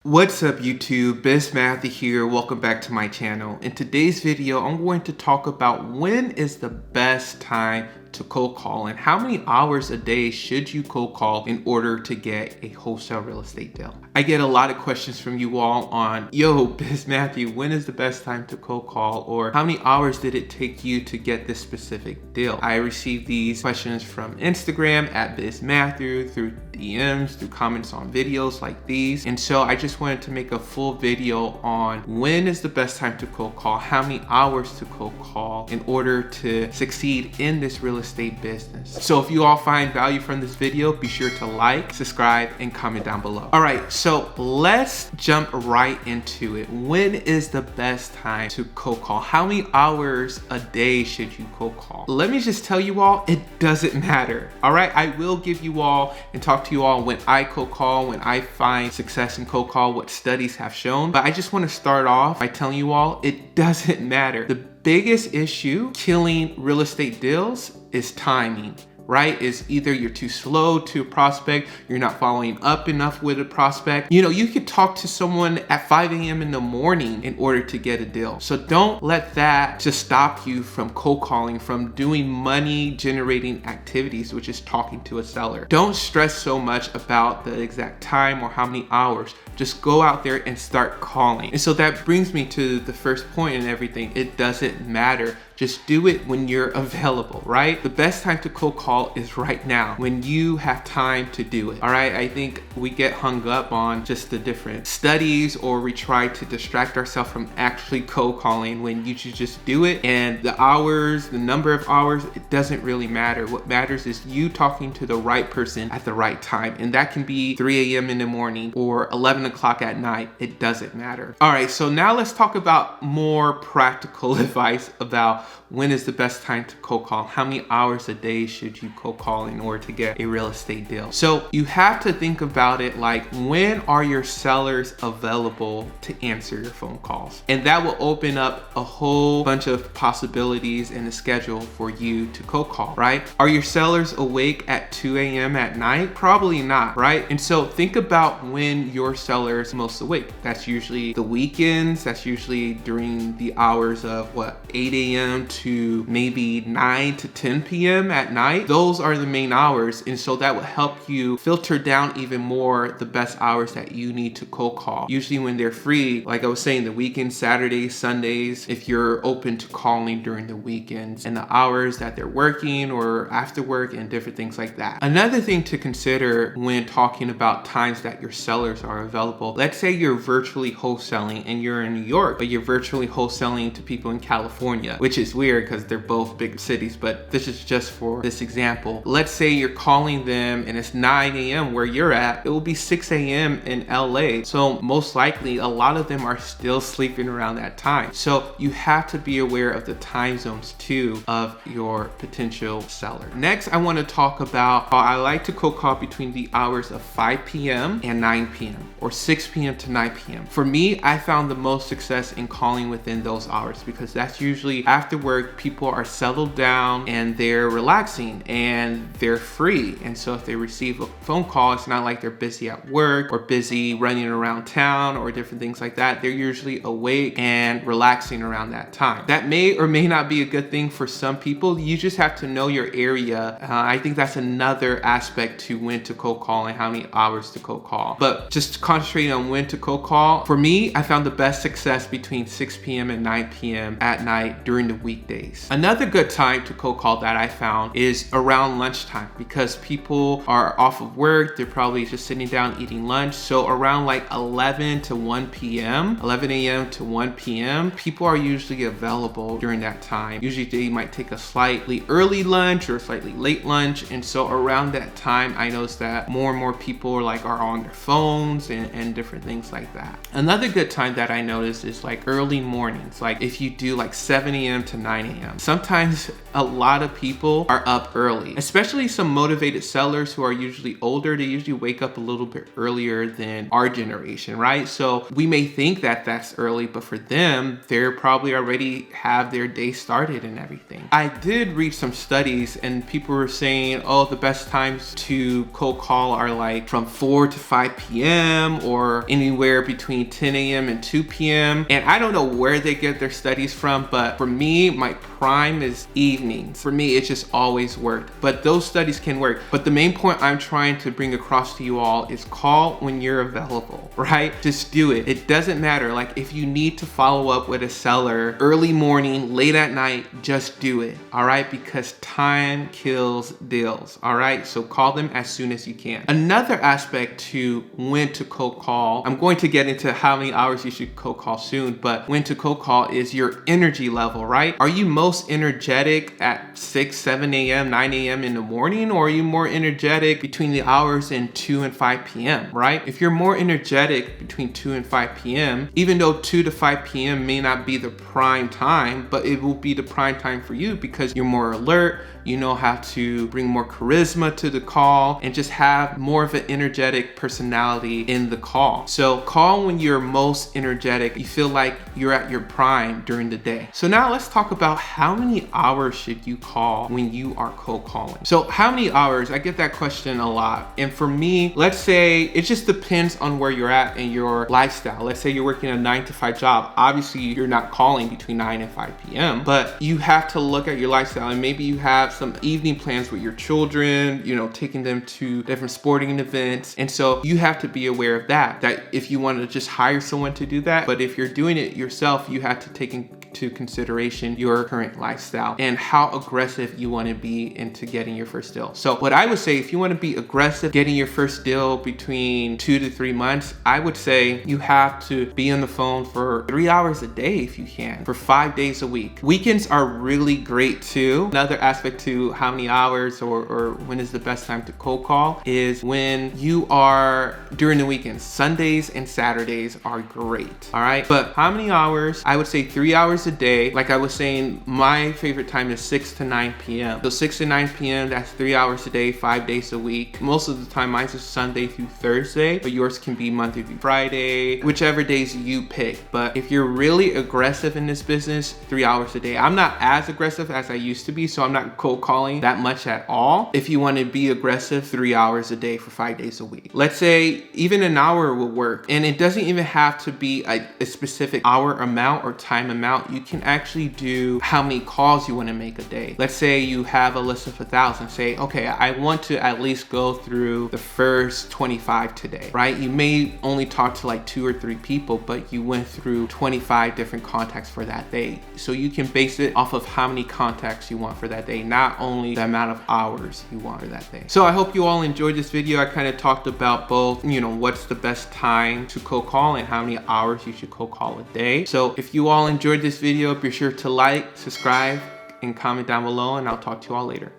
What's up YouTube, Biz Matthew here, welcome back to my channel. In today's video, I'm going to talk about when is the best time to cold call and how many hours a day should you cold call in order to get a wholesale real estate deal. I get a lot of questions from you all on, yo, Biz Matthew, when is the best time to cold call? Or how many hours did it take you to get this specific deal? I receive these questions from Instagram at Biz Matthew, through DMs, through comments on videos like these. And so I just wanted to make a full video on when is the best time to cold call, how many hours to cold call in order to succeed in this real estate business. So if you all find value from this video, be sure to like, subscribe, and comment down below. All right, so let's jump right into it. When is the best time to cold call? How many hours a day should you cold call? Let me just tell you all, it doesn't matter. All right, I will give you all and talk to you all when I cold call, when I find success in cold call, what studies have shown. But I just want to start off by telling you all, it doesn't matter. The biggest issue killing real estate deals is timing, right? Is either you're too slow to prospect, you're not following up enough with a prospect. You know, you could talk to someone at 5 a.m. in the morning in order to get a deal. So don't let that just stop you from cold calling, from doing money generating activities, which is talking to a seller. Don't stress so much about the exact time or how many hours. Just go out there and start calling. And so that brings me to the first point and everything. It doesn't matter. Just do it when you're available, right? The best time to cold call is right now, when you have time to do it, all right? I think we get hung up on just the different studies, or we try to distract ourselves from actually cold calling when you should just do it. And the hours, the number of hours, it doesn't really matter. What matters is you talking to the right person at the right time. And that can be 3 a.m. in the morning or 11 o'clock at night. It doesn't matter. All right, so now let's talk about more practical advice about when is the best time to cold call. How many hours a day should you cold call in order to get a real estate deal? So you have to think about it like, when are your sellers available to answer your phone calls? And that will open up a whole bunch of possibilities in the schedule for you to cold call, right? Are your sellers awake at 2 a.m. at night? Probably not, right? And so think about when your sellers most awake. That's usually the weekends. That's usually during the hours of 8 a.m. to maybe 9 to 10 p.m. at night. Those are the main hours. And so that will help you filter down even more the best hours that you need to cold call. Usually when they're free, like I was saying, the weekends, Saturdays, Sundays, if you're open to calling during the weekends, and the hours that they're working or after work and different things like that. Another thing to consider when talking about times that your sellers are available, let's say you're virtually wholesaling and you're in New York, but you're virtually wholesaling to people in California, which is weird because they're both big cities, but this is just for this example. Let's say you're calling them and it's 9 a.m. where you're at. It will be 6 a.m. in LA. So most likely a lot of them are still sleeping around that time. So you have to be aware of the time zones too of your potential seller. Next, I want to talk about how I like to cold call between the hours of 5 p.m. and 9 p.m. or 6 p.m. to 9 p.m. For me, I found the most success in calling within those hours because that's usually after work, people are settled down and they're relaxing and they're free. And so if they receive a phone call, it's not like they're busy at work or busy running around town or different things like that. They're usually awake and relaxing around that time. That may or may not be a good thing for some people. You just have to know your area. I think that's another aspect to when to cold call and how many hours to cold call. But just concentrating on when to cold call, for me, I found the best success between 6 p.m. and 9 p.m. at night during the weekdays. Another good time to cold call that I found is around lunchtime because people are off of work. They're probably just sitting down eating lunch. So around like 11 to 1 p.m., 11 a.m. to 1 p.m., people are usually available during that time. Usually they might take a slightly early lunch or a slightly late lunch. And so around that time, I noticed that more and more people are on their phones and different things like that. Another good time that I noticed is like early mornings. Like if you do like 7 a.m. to 9 a.m. Sometimes a lot of people are up early, especially some motivated sellers who are usually older. They usually wake up a little bit earlier than our generation, right? So we may think that that's early, but for them, they're probably already have their day started and everything. I did read some studies and people were saying, oh, the best times to cold call are like from 4 to 5 p.m. or anywhere between 10 a.m. and 2 p.m. And I don't know where they get their studies from, but for me, my prime is evenings. For me, it just always worked, but those studies can work. But the main point I'm trying to bring across to you all is call when you're available, right? Just do it. It doesn't matter. Like if you need to follow up with a seller early morning, late at night, just do it, all right? Because time kills deals, all right? So call them as soon as you can. Another aspect to when to cold call, I'm going to get into how many hours you should cold call soon, but when to cold call is your energy level, right? Are you most energetic at 6, 7 a.m., 9 a.m. in the morning, or are you more energetic between the hours in 2 and 5 p.m., right? If you're more energetic between 2 and 5 p.m., even though 2 to 5 p.m. may not be the prime time, but it will be the prime time for you because you're more alert, you know how to bring more charisma to the call and just have more of an energetic personality in the call. So call when you're most energetic, you feel like you're at your prime during the day. So now let's talk about how many hours should you call when you are cold calling. So how many hours? I get that question a lot. And for me, let's say it just depends on where you're at in your lifestyle. Let's say you're working a 9 to 5 job. Obviously you're not calling between 9 and 5 p.m., but you have to look at your lifestyle and maybe you have some evening plans with your children, you know, taking them to different sporting events. And so you have to be aware of that if you want to just hire someone to do that. But if you're doing it yourself, you have to take into consideration your current lifestyle and how aggressive you want to be into getting your first deal. So what I would say, if you want to be aggressive getting your first deal between 2 to 3 months, I would say you have to be on the phone for 3 hours a day if you can, for 5 days a week. Weekends are really great too. Another aspect to how many hours or when is the best time to cold call is when you are during the weekends. Sundays and Saturdays are great, all right? But how many hours? I would say 3 hours a day. Like I was saying, my favorite time is 6 to 9 p.m. So 6 to 9 p.m., that's 3 hours a day, 5 days a week. Most of the time, mine's is Sunday through Thursday, but yours can be Monday through Friday, whichever days you pick. But if you're really aggressive in this business, 3 hours a day. I'm not as aggressive as I used to be, so I'm not cold calling that much at all. If you want to be aggressive, 3 hours a day for 5 days a week. Let's say even an hour will work, and it doesn't even have to be a specific hour amount or time amount. You can actually do how many calls you want to make a day. Let's say you have a list of 1,000. Say, okay, I want to at least go through the first 25 today, right? You may only talk to like 2 or 3 people, but you went through 25 different contacts for that day. So you can base it off of how many contacts you want for that day, not only the amount of hours you want for that day. So I hope you all enjoyed this video. I kind of talked about both, you know, what's the best time to cold call and how many hours you should cold call a day. So if you all enjoyed this video, be sure to like, subscribe, and comment down below, and I'll talk to you all later.